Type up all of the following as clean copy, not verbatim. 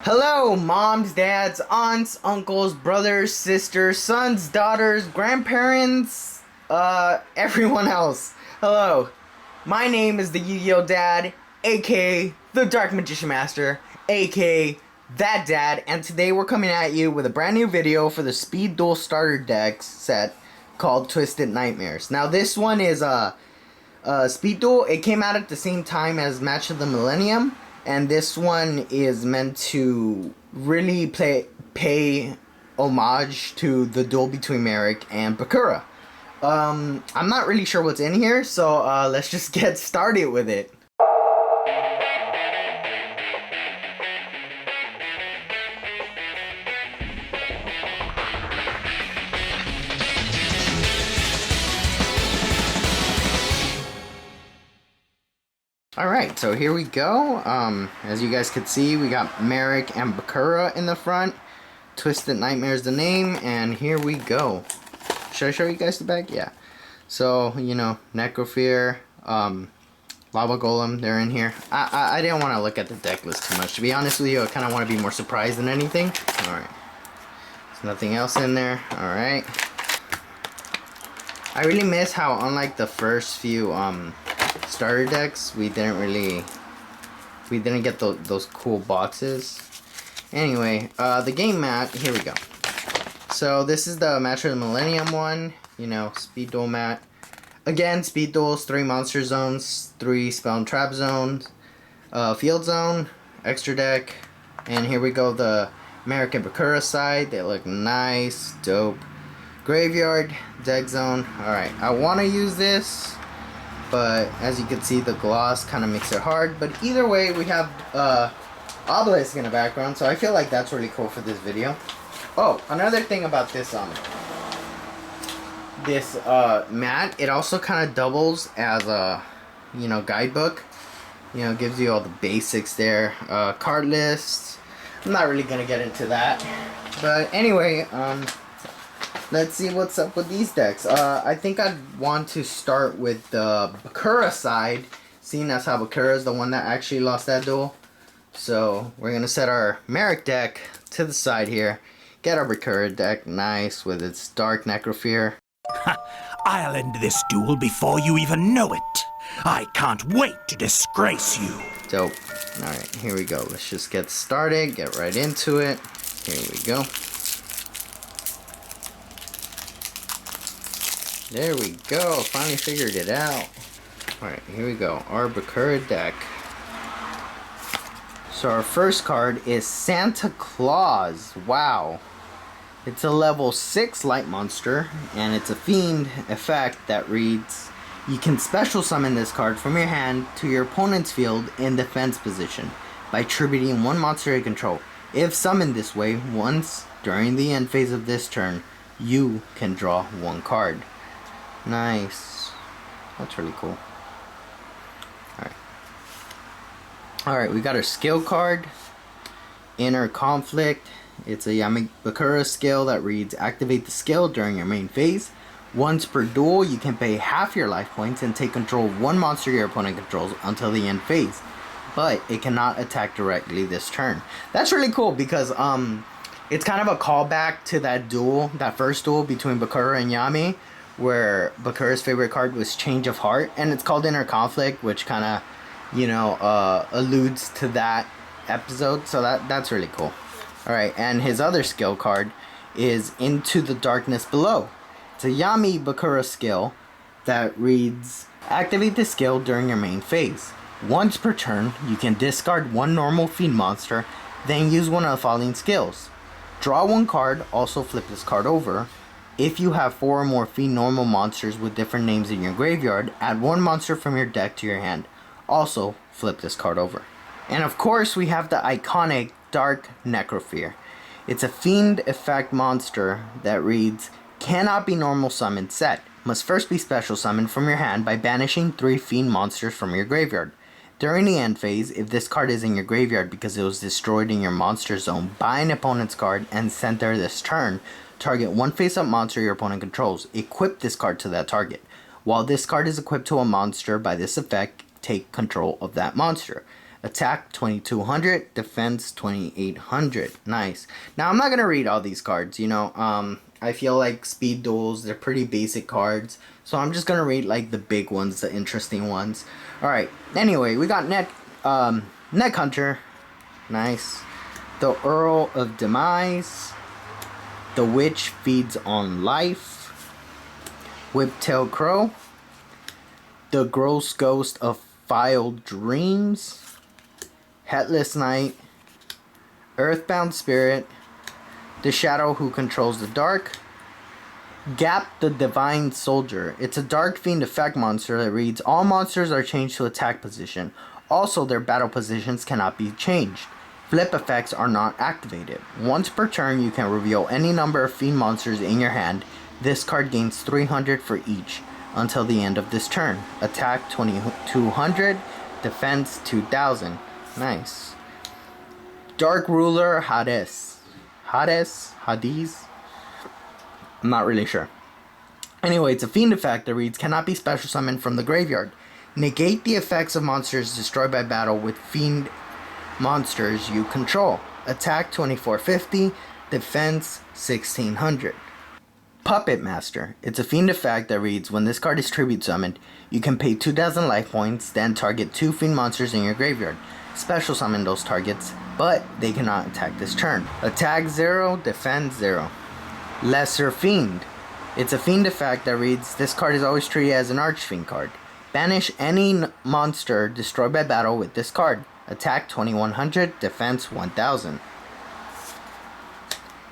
Hello, moms, dads, aunts, uncles, brothers, sisters, sons, daughters, grandparents, everyone else. Hello. My name is the YuGiOh Dad, aka the Dark Magician Master, aka that dad, and today we're coming at you with a brand new video for the Speed Duel Starter Deck set called Twisted Nightmares. Now this one is Speed Duel. It came out at the same time as Match of the Millennium. And this one is meant to really pay homage to the duel between Merrick and Bakura. I'm not really sure what's in here, so let's just get started with it. Alright, so here we go. As you guys can see, we got Merrick and Bakura in the front. Twisted Nightmares the name, and here we go. Should I show you guys the back? Yeah. So, you know, Necrofear, Lava Golem, they're in here. I didn't want to look at the deck list too much. To be honest with you, I kind of want to be more surprised than anything. Alright. There's nothing else in there. Alright. I really miss how, unlike the first few, starter decks, we didn't get those cool boxes. Anyway, the game mat, here we go. So this is the Match of the Millennium one, you know, Speed Duel mat. Again, Speed Duels, 3 monster zones, 3 spell and trap zones, field zone, extra deck, and here we go, the Merrick and Bakura side. They look nice, dope. Graveyard, deck zone. Alright, I want to use this, but as you can see, the gloss kind of makes it hard. But either way, we have Obelisk in the background, so I feel like that's really cool for this video. Oh, another thing about this mat, it also kind of doubles as a, you know, guidebook. You know, gives you all the basics there. Card lists. I'm not really gonna get into that, but anyway, let's see what's up with these decks. I think I'd want to start with the Bakura side, seeing as how Bakura is the one that actually lost that duel. So we're going to set our Merrick deck to the side here. Get our Bakura deck nice with its Dark Necrofear. I'll end this duel before you even know it. I can't wait to disgrace you. Dope. Alright, here we go. Let's just get started. Get right into it. Here we go. There we go, finally figured it out. Alright, here we go, our Bakura deck. So our first card is Santa Claus. Wow. It's a level 6 light monster, and it's a fiend effect that reads, you can special summon this card from your hand to your opponent's field in defense position by attributing 1 monster you control. If summoned this way once during the end phase of this turn, you can draw 1 card. Nice. That's really cool. Alright, we got our skill card. Inner Conflict. It's a Yami Bakura skill that reads, activate the skill during your main phase. Once per duel, you can pay half your life points and take control of 1 monster your opponent controls until the end phase. But it cannot attack directly this turn. That's really cool because it's kind of a callback to that duel, that first duel between Bakura and Yami, where Bakura's favorite card was Change of Heart, and it's called Inner Conflict, which kind of, you know, alludes to that episode, so that's really cool. Alright, and his other skill card is Into the Darkness Below. It's a Yami Bakura skill that reads, activate the skill during your main phase. Once per turn, you can discard 1 normal fiend monster, then use one of the following skills. Draw 1 card, also flip this card over. If you have 4 or more fiend normal monsters with different names in your graveyard, add 1 monster from your deck to your hand. Also, flip this card over. And of course, we have the iconic Dark Necrofear. It's a fiend effect monster that reads, cannot be normal summoned set. Must first be special summoned from your hand by banishing 3 fiend monsters from your graveyard. During the end phase, if this card is in your graveyard because it was destroyed in your monster zone by an opponent's card and sent there this turn, target 1 face-up monster your opponent controls. Equip this card to that target. While this card is equipped to a monster by this effect, take control of that monster. Attack 2200, defense 2800. Nice. Now I'm not gonna read all these cards. I feel like speed duels, they're pretty basic cards, so I'm just gonna read like the big ones, the interesting ones. All right. Anyway, we got Neck Hunter. Nice. The Earl of Demise. The Witch Feeds on Life. Whiptail Crow. The Gross Ghost of Filed Dreams. Headless Knight. Earthbound Spirit. The Shadow Who Controls the Dark. Gap the Divine Soldier. It's a Dark Fiend effect monster that reads, all monsters are changed to attack position. Also, their battle positions cannot be changed. Flip effects are not activated. Once per turn, you can reveal any number of Fiend monsters in your hand. This card gains 300 for each until the end of this turn. Attack 2200, defense 2000. Nice. Dark Ruler Hades. Hades? I'm not really sure. Anyway, it's a Fiend effect that reads, cannot be special summoned from the graveyard. Negate the effects of monsters destroyed by battle with Fiend monsters you control. Attack 2450, defense 1600. Puppet Master. It's a Fiend effect that reads, when this card is tribute summoned, you can pay 2000 life points, then target 2 Fiend monsters in your graveyard. Special summon those targets, but they cannot attack this turn. Attack 0, defense 0. Lesser Fiend. It's a Fiend effect that reads, this card is always treated as an Archfiend card. Banish any monster destroyed by battle with this card. Attack 2100, defense 1000.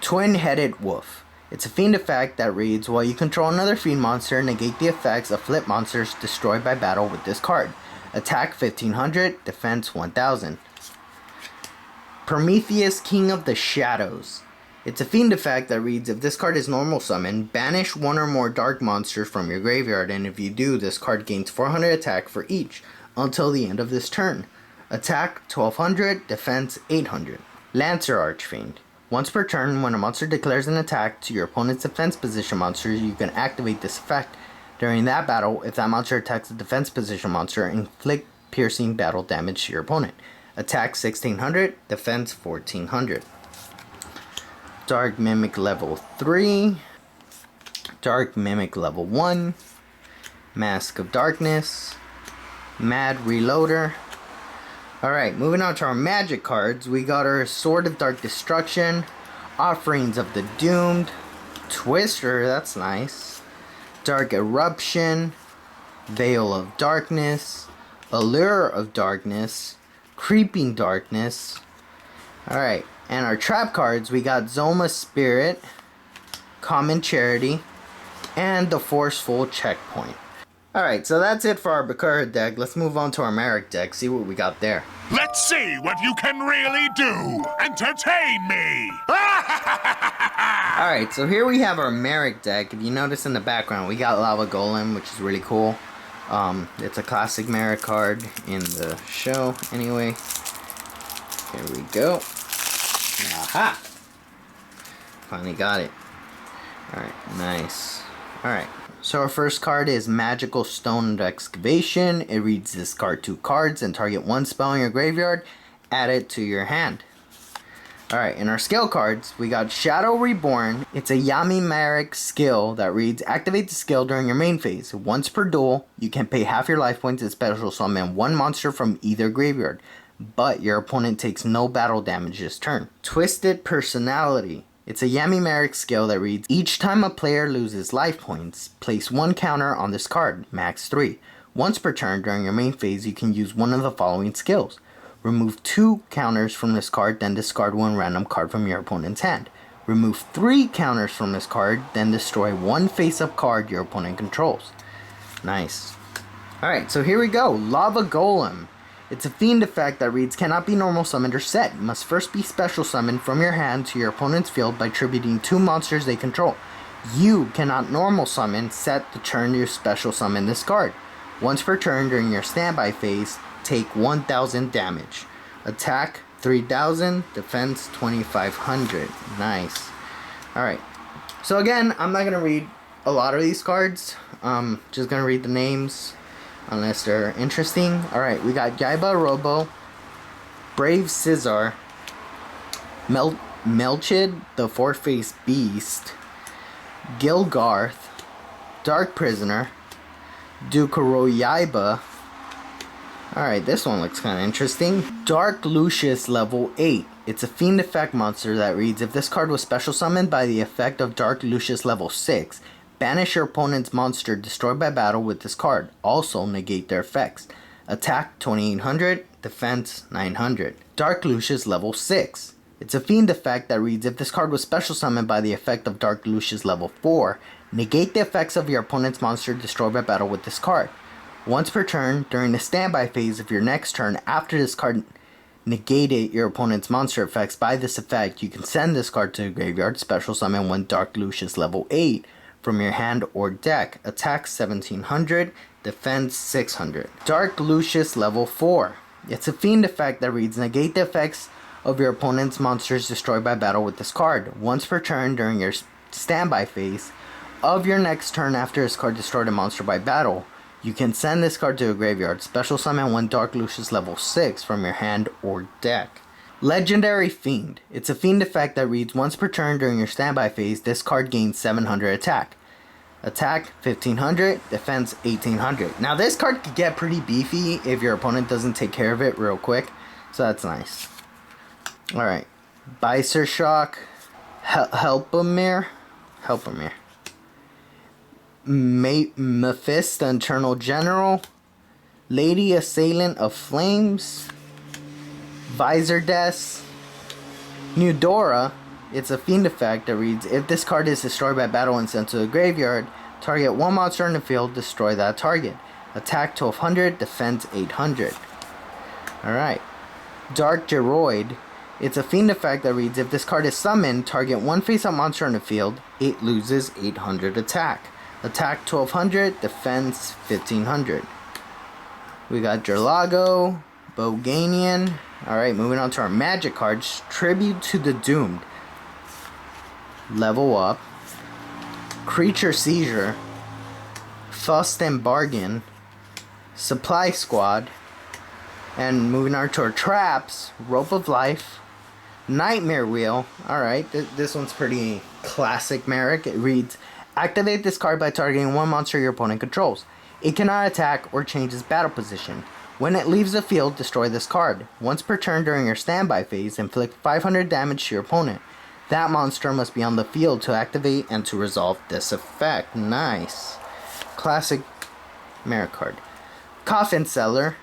Twin-Headed Wolf. It's a Fiend effect that reads, while you control another Fiend monster, negate the effects of flip monsters destroyed by battle with this card. Attack 1500, defense 1000. Prometheus, King of the Shadows. It's a Fiend effect that reads, if this card is normal summon, banish one or more dark monsters from your graveyard, and if you do, this card gains 400 attack for each until the end of this turn. Attack 1200, defense 800. Lancer Archfiend. Once per turn, when a monster declares an attack to your opponent's defense position monster, you can activate this effect. During that battle, if that monster attacks a defense position monster, inflict piercing battle damage to your opponent. Attack 1600, defense 1400. Dark Mimic level 3. Dark Mimic level 1. Mask of Darkness. Mad Reloader. Alright, moving on to our magic cards. We got our Sword of Dark Destruction. Offerings of the Doomed. Twister, that's nice. Dark Eruption. Veil of Darkness. Allure of Darkness. Creeping Darkness. Alright, and our trap cards, we got Zoma Spirit, Common Charity, and the Forceful Checkpoint. Alright, so that's it for our Bakura deck. Let's move on to our Merrick deck, see what we got there. Let's see what you can really do. Entertain me. Alright, so here we have our Merrick deck. If you notice in the background, we got Lava Golem, which is really cool. It's a classic Merrick card in the show. Anyway, here we go. Aha! Finally got it. Alright, nice. Alright, so our first card is Magical Stone of Excavation. It reads, this card 2 cards and target 1 spell in your graveyard. Add it to your hand. Alright, in our skill cards, we got Shadow Reborn. It's a Yami Merrick skill that reads, activate the skill during your main phase. Once per duel, you can pay half your life points and special summon 1 monster from either graveyard, but your opponent takes no battle damage this turn. Twisted Personality. It's a Yami Merrick skill that reads, each time a player loses life points, place 1 counter on this card, max 3. Once per turn during your main phase, you can use one of the following skills. Remove 2 counters from this card, then discard 1 random card from your opponent's hand. Remove 3 counters from this card, then destroy 1 face-up card your opponent controls. Nice. Alright, so here we go. Lava Golem. It's a Fiend effect that reads, cannot be normal summoned or set. Must first be special summoned from your hand to your opponent's field by tributing 2 monsters they control. You cannot normal summon, set the turn you special summon this card. Once per turn during your standby phase, take 1000 damage. Attack 3000, defense 2500. Nice. Alright. So again, I'm not going to read a lot of these cards. Just going to read the names unless they're interesting. Alright, we got Gaiba Robo, Brave Scizor, Melchid, the Four-Faced Beast, Gilgarth, Dark Prisoner, Dukuroyaiba. Alright, this one looks kind of interesting. Dark Lucius level 8. It's a Fiend effect monster that reads, if this card was special summoned by the effect of Dark Lucius level 6, banish your opponent's monster destroyed by battle with this card. Also negate their effects. Attack 2800, defense 900. Dark Lucius level 6. It's a Fiend effect that reads, if this card was special summoned by the effect of Dark Lucius level 4, negate the effects of your opponent's monster destroyed by battle with this card. Once per turn, during the standby phase of your next turn after this card negated your opponent's monster effects by this effect, you can send this card to the graveyard, special summon one Dark Lucius level 8 from your hand or deck. Attack 1700, defense 600. Dark Lucius level 4. It's a Fiend effect that reads, negate the effects of your opponent's monsters destroyed by battle with this card. Once per turn during your standby phase of your next turn after this card destroyed a monster by battle, you can send this card to a graveyard, special summon one Dark Lucius level 6 from your hand or deck. Legendary Fiend. It's a Fiend effect that reads, once per turn during your standby phase, this card gains 700 attack. Attack 1500, defense 1800. Now this card could get pretty beefy if your opponent doesn't take care of it real quick, so that's nice. Alright, Bicer Shock, Helpamir, Mephisto, Eternal General, Lady Assailant of Flames, Visor Death, Nudora. It's a Fiend effect that reads, if this card is destroyed by battle and sent to the graveyard, target one monster in the field, destroy that target. Attack 1200, defense 800. Alright. Dark Geroid. It's a Fiend effect that reads, if this card is summoned, target one face-up monster in the field, it loses 800 attack. Attack 1200, defense 1500. We got Gerlago, Boganian. Alright, moving on to our magic cards. Tribute to the Doomed. Level Up. Creature Seizure. Fust and Bargain. Supply Squad. And moving on to our traps. Rope of Life. Nightmare Wheel. Alright, this one's pretty classic Merrick. It reads, activate this card by targeting one monster your opponent controls. It cannot attack or change its battle position. When it leaves the field, destroy this card. Once per turn during your standby phase, inflict 500 damage to your opponent. That monster must be on the field to activate and to resolve this effect. Nice. Classic Merrick card. Coffin Seller.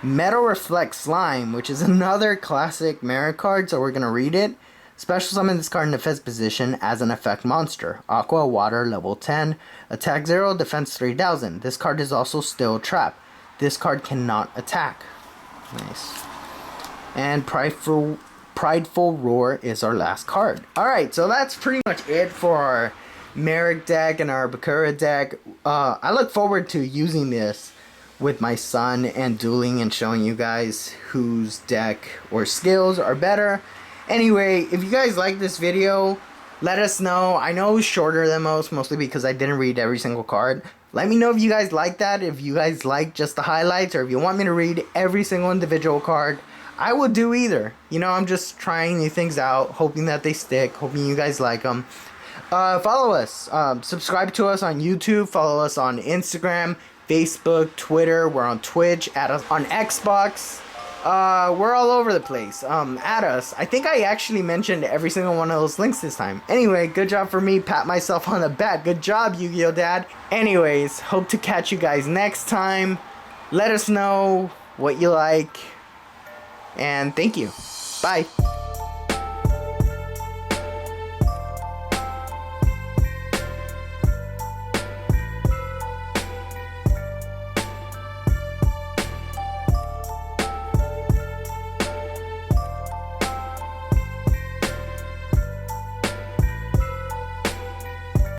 Metal Reflect Slime, which is another classic Merrick card, so we're going to read it. Special summon this card in defense position as an effect monster. Aqua Water level 10. Attack 0, defense 3000. This card is also still trapped. This card cannot attack. Nice. And Prideful Roar is our last card. Alright, so that's pretty much it for our Merrick deck and our Bakura deck. I look forward to using this with my son and dueling and showing you guys whose deck or skills are better. Anyway, if you guys like this video, let us know. I know it's shorter than most, mostly because I didn't read every single card. Let me know if you guys like that, if you guys like just the highlights, or if you want me to read every single individual card. I will do either. You know, I'm just trying new things out, hoping that they stick, hoping you guys like them. Follow us. Subscribe to us on YouTube. Follow us on Instagram, Facebook, Twitter. We're on Twitch. Add us on Xbox. We're all over the place. Add us. I think I actually mentioned every single one of those links this time. Anyway, good job for me. Pat myself on the back. Good job, YuGiOh Dad. Anyways, hope to catch you guys next time. Let us know what you like. And thank you. Bye.